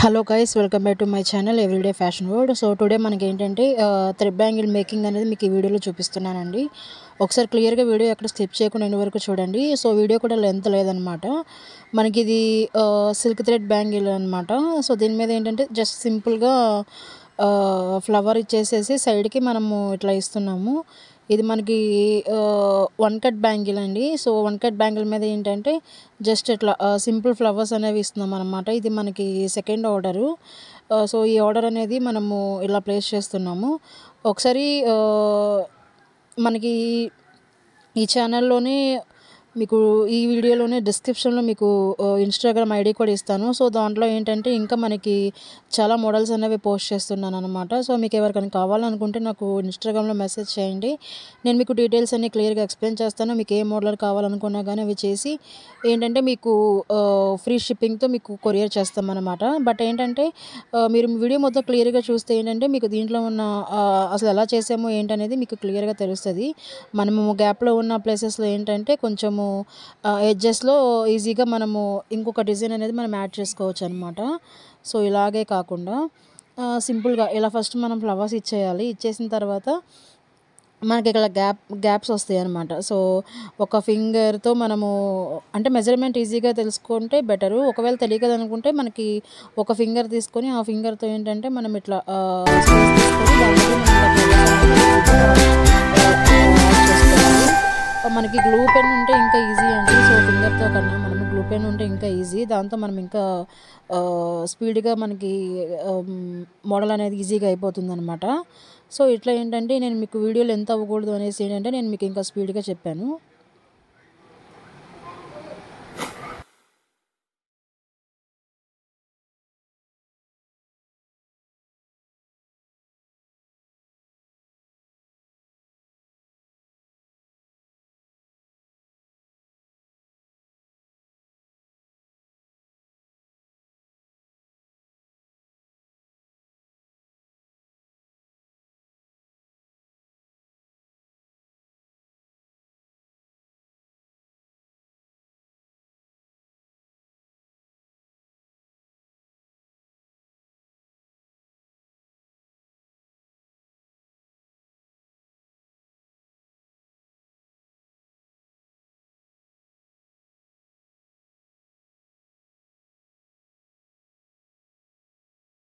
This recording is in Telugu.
Hello guys, welcome back to my channel everyday fashion world. So today మనకి ఏంటంటే థ్రెడ్ బ్యాంగిల్ మేకింగ్ అనేది మీకు ఈ వీడియోలో చూపిస్తున్నానండి. ఒకసారి క్లియర్గా వీడియో ఎక్కడ స్కిప్ చేయకుండా ఎండ్ వరకు చూడండి. సో వీడియో కూడా లెంత్ లేదనమాట. మనకి ఇది సిల్క్ థ్రెడ్ బ్యాంగిల్ అనమాట. సో దీని మీద ఏంటంటే జస్ట్ సింపుల్గా ఫ్లవర్ ఇచ్చేసేసి సైడ్కి మనము ఇట్లా ఇస్తున్నాము. ఇది మనకి వన్ కట్ బ్యాంగిల్ అండి. సో వన్ కట్ బ్యాంగిల్ మీద ఏంటంటే జస్ట్ ఇట్లా సింపుల్ ఫ్లవర్స్ అనేవి ఇస్తున్నాం అనమాట. ఇది మనకి సెకండ్ ఆర్డరు. సో ఈ ఆర్డర్ అనేది మనము ఇలా ప్లేస్ చేస్తున్నాము. ఒకసారి మనకి ఈ ఛానల్లోనే మీకు ఈ వీడియోలోనే డిస్క్రిప్షన్లో మీకు ఇన్స్టాగ్రామ్ ఐడి కూడా ఇస్తాను. సో దాంట్లో ఏంటంటే ఇంకా మనకి చాలా మోడల్స్ అనేవి పోస్ట్ చేస్తున్నాను అనమాట. సో మీకు ఎవరికైనా కావాలనుకుంటే నాకు ఇన్స్టాగ్రామ్లో మెసేజ్ చేయండి. నేను మీకు డీటెయిల్స్ అన్ని క్లియర్గా ఎక్స్ప్లెయిన్ చేస్తాను. మీకు ఏ మోడల్ కావాలనుకున్నా కానీ అవి చేసి ఏంటంటే మీకు ఫ్రీ షిప్పింగ్తో మీకు కొరియర్ చేస్తామన్నమాట. బట్ ఏంటంటే మీరు వీడియో మొత్తం క్లియర్గా చూస్తే ఏంటంటే మీకు దీంట్లో ఉన్న అసలు ఎలా చేసామో ఏంటనేది మీకు క్లియర్గా తెలుస్తుంది. మనము గ్యాప్లో ఉన్న ప్లేసెస్లో ఏంటంటే కొంచెము ఎడ్జెస్లో ఈజీగా మనము ఇంకొక డిజైన్ అనేది మనం యాడ్ చేసుకోవచ్చు అనమాట. సో ఇలాగే కాకుండా సింపుల్గా ఇలా ఫస్ట్ మనం ఫ్లవర్స్ ఇచ్చేయాలి. ఇచ్చేసిన తర్వాత మనకి ఇక్కడ గ్యాప్స్ వస్తాయి అనమాట. సో ఒక ఫింగర్తో మనము అంటే మెజర్మెంట్ ఈజీగా తెలుసుకుంటే బెటరు. ఒకవేళ తెలియదు అనుకుంటే మనకి ఒక ఫింగర్ తీసుకొని ఆ ఫింగర్తో ఏంటంటే మనం ఇట్లా స్పేస్ తీసుకొని దాంట్లో మనకి గ్లూ పెన్ ఉంటే ఇంకా ఈజీ అండి. సో ఫింగర్తో కన్నా మనము గ్లూ పెన్ ఉంటే ఇంకా ఈజీ. దాంతో మనం ఇంకా స్పీడ్గా మనకి మోడల్ అనేది ఈజీగా అయిపోతుంది అనమాట. సో ఇట్లా ఏంటంటే నేను మీకు వీడియోలు ఎంత అవ్వకూడదు అనేసి ఏంటంటే నేను మీకు ఇంకా స్పీడ్గా చెప్పాను.